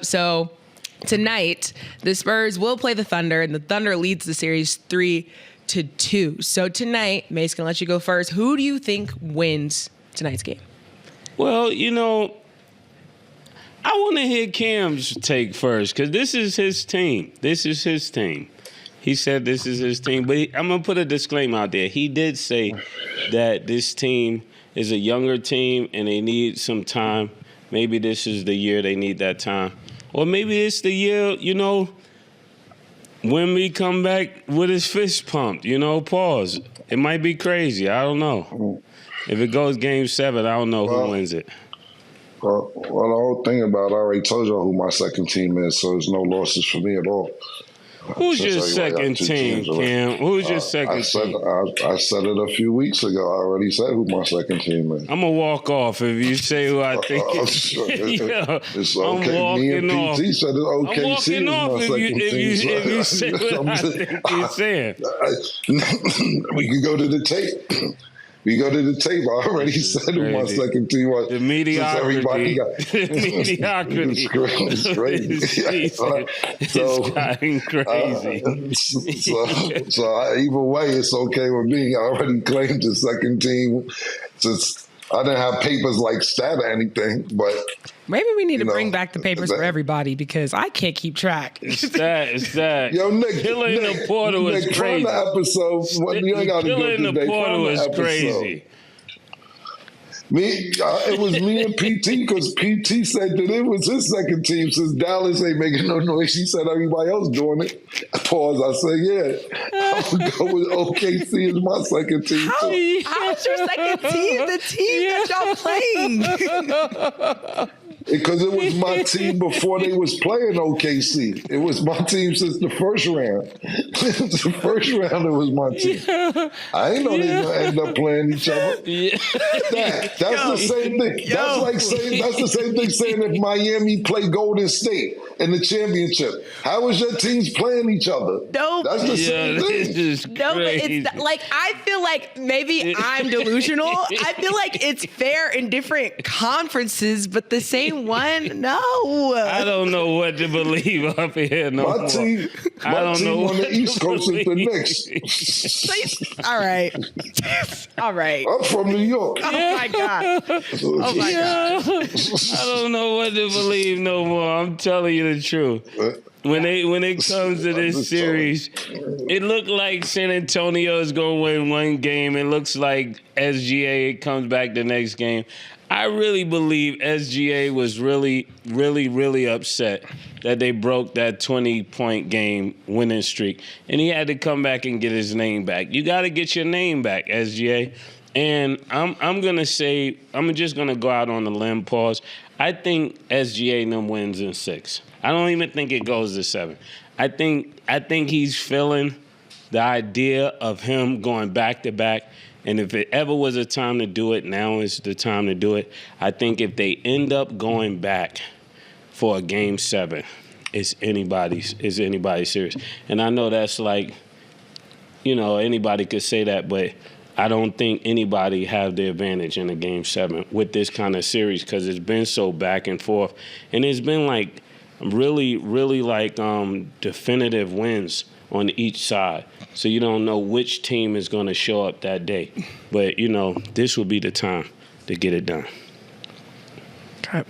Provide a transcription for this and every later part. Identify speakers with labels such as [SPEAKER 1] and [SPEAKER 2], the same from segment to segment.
[SPEAKER 1] So tonight, the Spurs will play the Thunder, and the Thunder leads the series 3-2. So tonight, Mase, gonna let you go first. Who do you think wins tonight's game?
[SPEAKER 2] Well, I want to hear Cam's take first because this is his team. He said this is his team. But I'm going to put a disclaimer out there. He did say that this team is a younger team and they need some time. Maybe this is the year they need that time. Or maybe it's the year, when we come back with his fist pumped, pause. It might be crazy. I don't know. If it goes game 7, I don't know who wins it.
[SPEAKER 3] Well, the whole thing about it, I already told y'all who my second team is, so there's no losses for me at all.
[SPEAKER 2] Who's your second team, Cam? Who's your second team?
[SPEAKER 3] I said it a few weeks ago. I already said who my second team is.
[SPEAKER 2] I'm going to walk off if you say who I think
[SPEAKER 3] it's okay. Me and PT said it. OKC is my second team.
[SPEAKER 2] If you say what I think you're saying.
[SPEAKER 3] We can go to the tape. We go to the tape. I already said who my second team was.
[SPEAKER 2] The mediocrity.
[SPEAKER 3] It's crazy.
[SPEAKER 2] It's gotten crazy.
[SPEAKER 3] So either way, it's okay with me. I already claimed the second team since I didn't have papers like stat or anything, but
[SPEAKER 1] maybe we need to bring back the papers for everybody because I can't keep track.
[SPEAKER 2] It's that.
[SPEAKER 3] Yo, Nick,
[SPEAKER 2] Killer in the Portal was crazy.
[SPEAKER 3] The episode.
[SPEAKER 2] Killer in the Portal was crazy.
[SPEAKER 3] It was me and PT because PT said that it was his second team since Dallas ain't making no noise. He said everybody else doing it. Pause. I said, yeah, I'm going to go with OKC as my second team.
[SPEAKER 1] How's your second team the team that y'all playing?
[SPEAKER 3] Because it was my team before they was playing OKC. It was my team since the first round. The first round, it was my team. I ain't know they were going to end up playing each other. That's the same thing. That's the same thing saying if Miami play Golden State in the championship. How is your teams playing each other?
[SPEAKER 1] No,
[SPEAKER 3] that's the same thing.
[SPEAKER 1] It's like I feel like maybe I'm delusional. I feel like it's fair in different conferences, but the same one, no.
[SPEAKER 2] I don't know what to believe up here no more.
[SPEAKER 3] My team on the East Coast is the Knicks.
[SPEAKER 1] All right.
[SPEAKER 3] I'm from New York.
[SPEAKER 1] Oh my God. Oh my God.
[SPEAKER 2] I don't know what to believe no more. I'm telling you the truth. When it comes to this series, it looked like San Antonio is going to win one game. It looks like SGA comes back the next game. I really believe SGA was really, really, really upset that they broke that 20-point game winning streak. And he had to come back and get his name back. You got to get your name back, SGA. And I'm going to say, I'm just going to go out on a limb, pause. I think SGA and them wins in 6. I don't even think it goes to 7. I think he's feeling the idea of him going back-to-back. And if it ever was a time to do it, now is the time to do it. I think if they end up going back for a game 7, it's anybody's series. And I know that's like, anybody could say that, but I don't think anybody have the advantage in a game 7 with this kind of series because it's been so back and forth. And it's been like really, really like definitive wins on each side. So you don't know which team is going to show up that day. But, this will be the time to get it done.
[SPEAKER 1] Okay.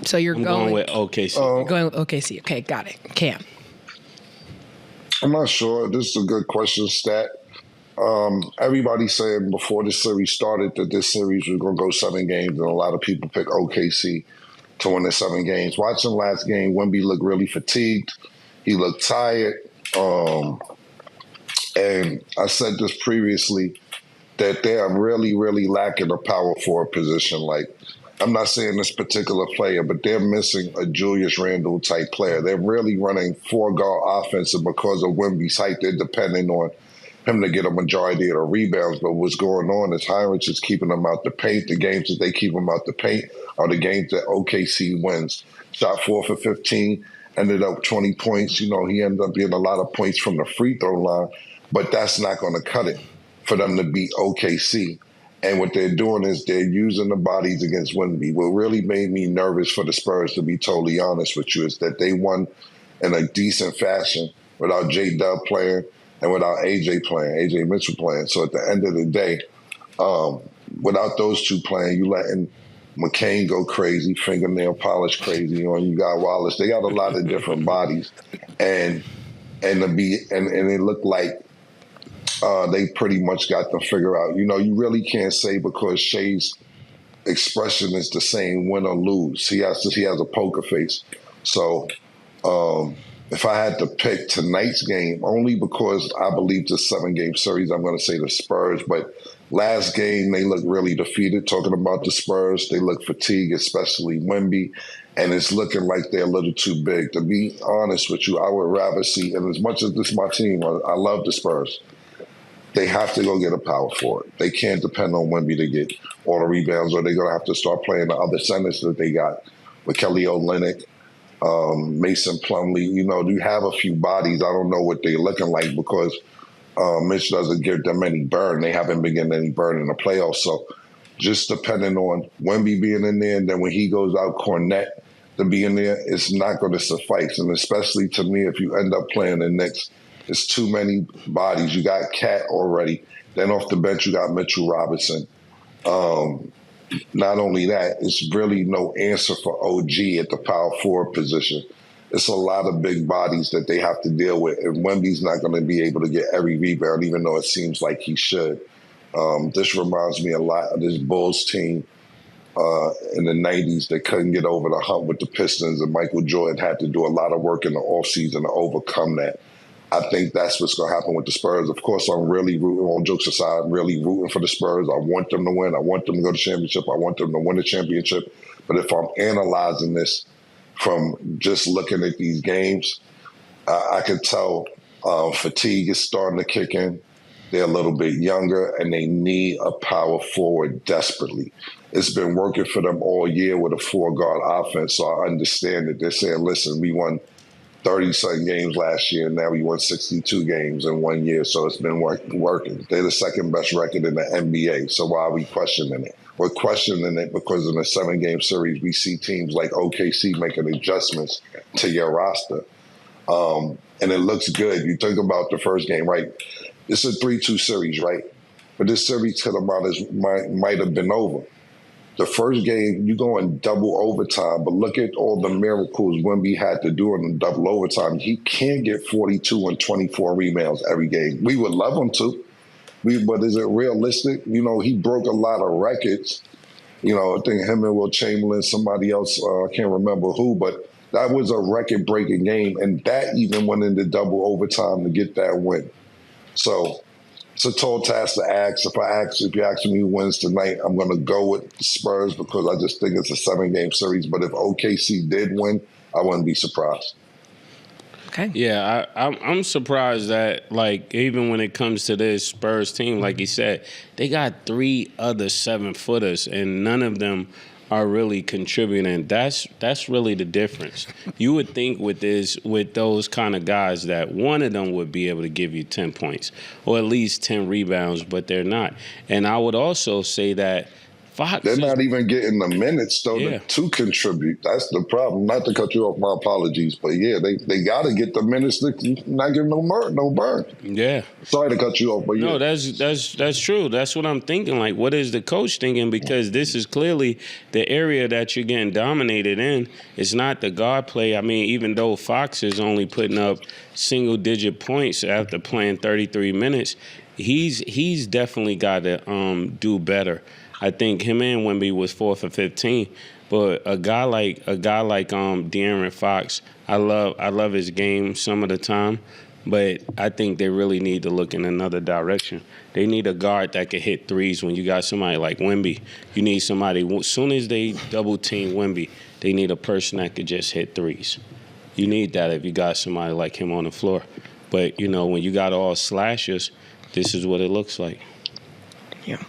[SPEAKER 1] So I'm
[SPEAKER 2] going with OKC.
[SPEAKER 1] You're going with OKC. Okay, got it. Cam.
[SPEAKER 3] I'm not sure. This is a good question, Stat. Everybody saying before this series started that this series was going to go 7 games, and a lot of people picked OKC to win the 7 games. Watching last game, Wemby looked really fatigued. He looked tired. And I said this previously, that they are really, really lacking a power forward position. Like, I'm not saying this particular player, but they're missing a Julius Randle type player. They're really running 4-guard offense, and because of Wemby's height, they're depending on him to get a majority of the rebounds. But what's going on is Heinrich is keeping them out the paint. The games that they keep them out the paint are the games that OKC wins. Shot 4 for 15. Ended up 20 points. He ended up getting a lot of points from the free throw line, but that's not going to cut it for them to beat OKC. And what they're doing is they're using the bodies against Wemby. What really made me nervous for the Spurs, to be totally honest with you, is that they won in a decent fashion without J-Dub playing and without AJ Mitchell playing. So at the end of the day, without those two playing, you letting McCain go crazy, fingernail polish crazy on you got Wallace. They got a lot of different bodies. And it looked like they pretty much got them figured out. You really can't say because Shai's expression is the same, win or lose. He has a poker face. So if I had to pick tonight's game, only because I believe it's a 7-game series, I'm going to say the Spurs. But last game, they look really defeated. Talking about the Spurs, they look fatigued, especially Wemby. And it's looking like they're a little too big. To be honest with you, I would rather see, and as much as this is my team, I love the Spurs. They have to go get a power forward. They can't depend on Wemby to get all the rebounds, or they're going to have to start playing the other centers that they got with Kelly Olynyk, Mason Plumlee. You have a few bodies. I don't know what they're looking like because Mitch doesn't give them any burn. They haven't been getting any burn in the playoffs. So just depending on Wemby being in there, and then when he goes out, Cornette to be in there, it's not going to suffice. And especially to me, if you end up playing the Knicks, it's too many bodies. You got Cat already. Then off the bench, you got Mitchell Robinson. Not only that, it's really no answer for OG at the power forward position. It's a lot of big bodies that they have to deal with, and Wemby's not going to be able to get every rebound, even though it seems like he should. This reminds me a lot of this Bulls team in the 90s that couldn't get over the hump with the Pistons, and Michael Jordan had to do a lot of work in the offseason to overcome that. I think that's what's going to happen with the Spurs. Of course, I'm really rooting, all jokes aside, I'm really rooting for the Spurs. I want them to win. I want them to go to the championship. I want them to win the championship. But if I'm analyzing this from just looking at these games, I can tell fatigue is starting to kick in. They're a little bit younger, and they need a power forward desperately. It's been working for them all year with a 4-guard offense, so I understand that they're saying, listen, we won 30-something games last year, and now we won 62 games in 1 year, so it's been working. They're the second-best record in the NBA, so why are we questioning it? We're questioning it because in a 7-game series, we see teams like OKC making adjustments to your roster, and it looks good. You think about the first game, right? It's a 3-2 series, right? But this series to the might have been over. The first game, you go in double overtime, but look at all the miracles Wemby had to do in double overtime. He can't get 42 and 24 rebounds every game. We would love him to, but is it realistic? He broke a lot of records. I think him and Will Chamberlain, somebody else, I can't remember who, but that was a record-breaking game, and that even went into double overtime to get that win. So it's a tall task to ask. If you ask me who wins tonight, I'm going to go with the Spurs because I just think it's a 7-game series. But if OKC did win, I wouldn't be surprised.
[SPEAKER 1] Okay.
[SPEAKER 2] Yeah, I'm surprised that, even when it comes to this Spurs team, like you said, they got 3 other 7-footers, and none of them are really contributing. That's really the difference. You would think with those kind of guys that one of them would be able to give you 10 points or at least 10 rebounds, but they're not. And I would also say that Fox.
[SPEAKER 3] They're not even getting the minutes, though, to contribute. That's the problem. Not to cut you off, my apologies. But, yeah, they got to get the minutes to not give no burn.
[SPEAKER 2] Yeah.
[SPEAKER 3] Sorry to cut you off, but yeah.
[SPEAKER 2] No, that's true. That's what I'm thinking. What is the coach thinking? Because this is clearly the area that you're getting dominated in. It's not the guard play. I mean, even though Fox is only putting up single-digit points after playing 33 minutes, he's definitely got to do better. I think him and Wemby was 4 for 15, but a guy like De'Aaron Fox, I love his game some of the time, but I think they really need to look in another direction. They need a guard that can hit threes. When you got somebody like Wemby, you need somebody. As soon as they double team Wemby, they need a person that could just hit threes. You need that if you got somebody like him on the floor. But when you got all slashers, this is what it looks like.
[SPEAKER 1] Yeah.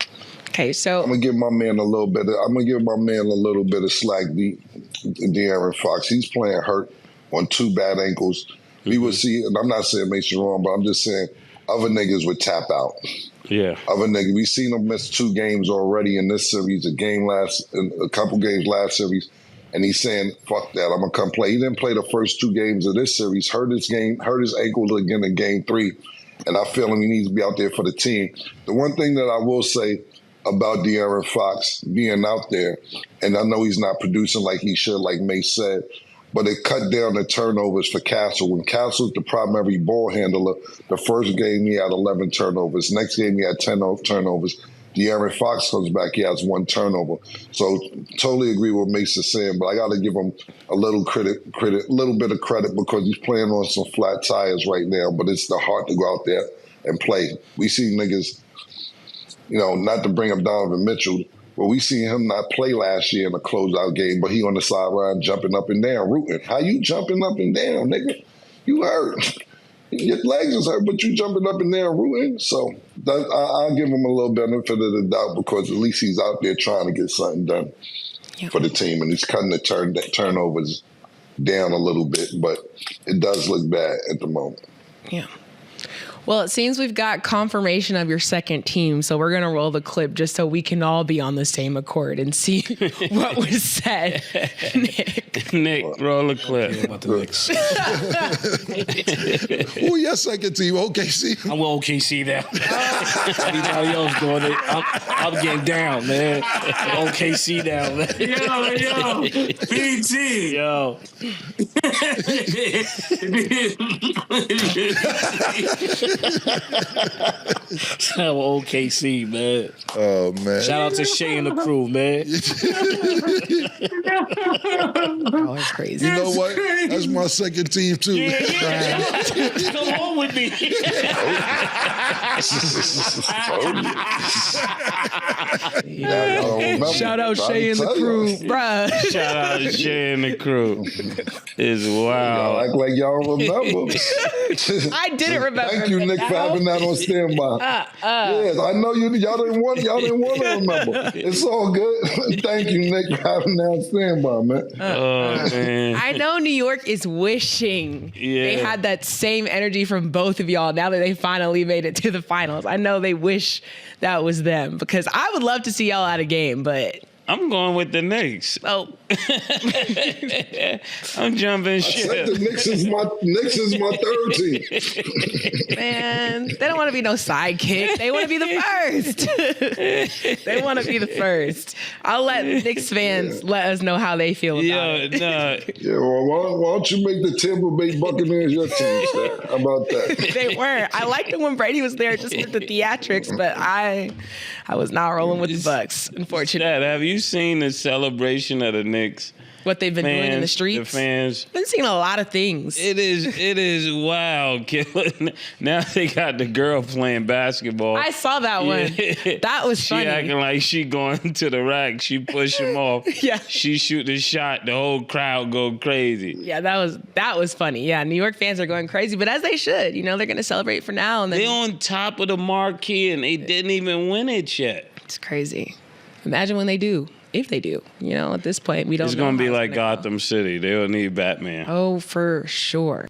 [SPEAKER 1] Okay, so
[SPEAKER 3] I'm gonna give my man a little bit of slack. De'Aaron Fox, he's playing hurt on 2 bad ankles. We would see, and I'm not saying it makes you wrong, but I'm just saying other niggas would tap out.
[SPEAKER 2] Yeah.
[SPEAKER 3] of a nigga. We seen him miss 2 games already in this series, a couple games last series, and he's saying, "Fuck that, I'm gonna come play." He didn't play the first 2 games of this series. Hurt his ankle again in Game 3, and I feel him. He needs to be out there for the team. The one thing that I will say about De'Aaron Fox being out there, and I know he's not producing like he should, like Mase said, but it cut down the turnovers for Castle. When Castle's the primary ball handler, the first game he had 11 turnovers. Next game he had 10 turnovers. De'Aaron Fox comes back, he has 1 turnover. So totally agree with Mase is saying, but I got to give him a little little bit of credit because he's playing on some flat tires right now, but it's the heart to go out there and play. We see niggas, not to bring up Donovan Mitchell, but we seen him not play last year in a closeout game, but he on the sideline jumping up and down, rooting. How you jumping up and down, nigga? You hurt. Your legs is hurt, but you jumping up and down, rooting. So I'll give him a little benefit of the doubt because at least he's out there trying to get something done for the team, and he's cutting the turnovers down a little bit, but it does look bad at the moment.
[SPEAKER 1] Yeah. Well, it seems we've got confirmation of your second team, so we're going to roll the clip just so we can all be on the same accord and see what was said.
[SPEAKER 2] Nick, roll the clip.
[SPEAKER 4] About the Knicks.
[SPEAKER 5] Who your second team? OKC?
[SPEAKER 4] I'm with OKC now. Everybody else doing it. I'm getting down, man. OKC now, man.
[SPEAKER 6] Yo, PT.
[SPEAKER 4] Yo. I'm OKC, man.
[SPEAKER 5] Oh, man.
[SPEAKER 4] Shout out to Shai and the crew, man.
[SPEAKER 1] Oh, that's crazy.
[SPEAKER 5] You know what? That's my second team, too.
[SPEAKER 4] Come on with me.
[SPEAKER 1] Shout out Shai and the crew, bruh.
[SPEAKER 2] Shout out to Shai and the crew. It's
[SPEAKER 3] Y'all
[SPEAKER 2] wild.
[SPEAKER 3] act like y'all don't remember.
[SPEAKER 1] I didn't remember.
[SPEAKER 3] Thank you, Nick, for having that on standby. Yes, I know y'all didn't want to remember. It's all good. Thank you, Nick, for having that on standby, man.
[SPEAKER 2] Oh, man.
[SPEAKER 1] I know New York is wishing they
[SPEAKER 2] Yeah.
[SPEAKER 1] had that same energy from both of y'all now that they finally made it to the finals. I know they wish that was them because I would love to see y'all at a game, but
[SPEAKER 2] I'm going with the Knicks.
[SPEAKER 1] oh,
[SPEAKER 2] I'm jumping
[SPEAKER 3] I said
[SPEAKER 2] ship.
[SPEAKER 3] the Knicks is my third team.
[SPEAKER 1] man, they don't want to be no sidekick. They want to be the first. They want to be the first. I'll let Knicks fans let us know how they feel about it.
[SPEAKER 2] Nah.
[SPEAKER 3] Yeah, well, why don't you make the Tampa Bay Buccaneers your team, sir? How about that?
[SPEAKER 1] They weren't. I liked it when Brady was there just for the theatrics, but I was not rolling with the Bucks, unfortunately.
[SPEAKER 2] Dad, have you seen the celebration of the Knicks?
[SPEAKER 1] What they've been doing in the streets.
[SPEAKER 2] The fans.
[SPEAKER 1] I've been seeing a lot of things.
[SPEAKER 2] It is wild, killing. Now they got the girl playing basketball.
[SPEAKER 1] I saw that one. That was
[SPEAKER 2] She
[SPEAKER 1] funny.
[SPEAKER 2] acting like she going to the rack. She push him off.
[SPEAKER 1] Yeah.
[SPEAKER 2] She shoot the shot. The whole crowd go crazy.
[SPEAKER 1] Yeah, that was funny. Yeah, New York fans are going crazy, but as they should. They're going to celebrate for now. And then
[SPEAKER 2] They on top of the marquee and they didn't even win it yet.
[SPEAKER 1] it's crazy. Imagine when they do. If they do. At this point, we don't know.
[SPEAKER 2] It's gonna be
[SPEAKER 1] how
[SPEAKER 2] like
[SPEAKER 1] gonna go.
[SPEAKER 2] Gotham City. They'll need Batman.
[SPEAKER 1] Oh, for sure.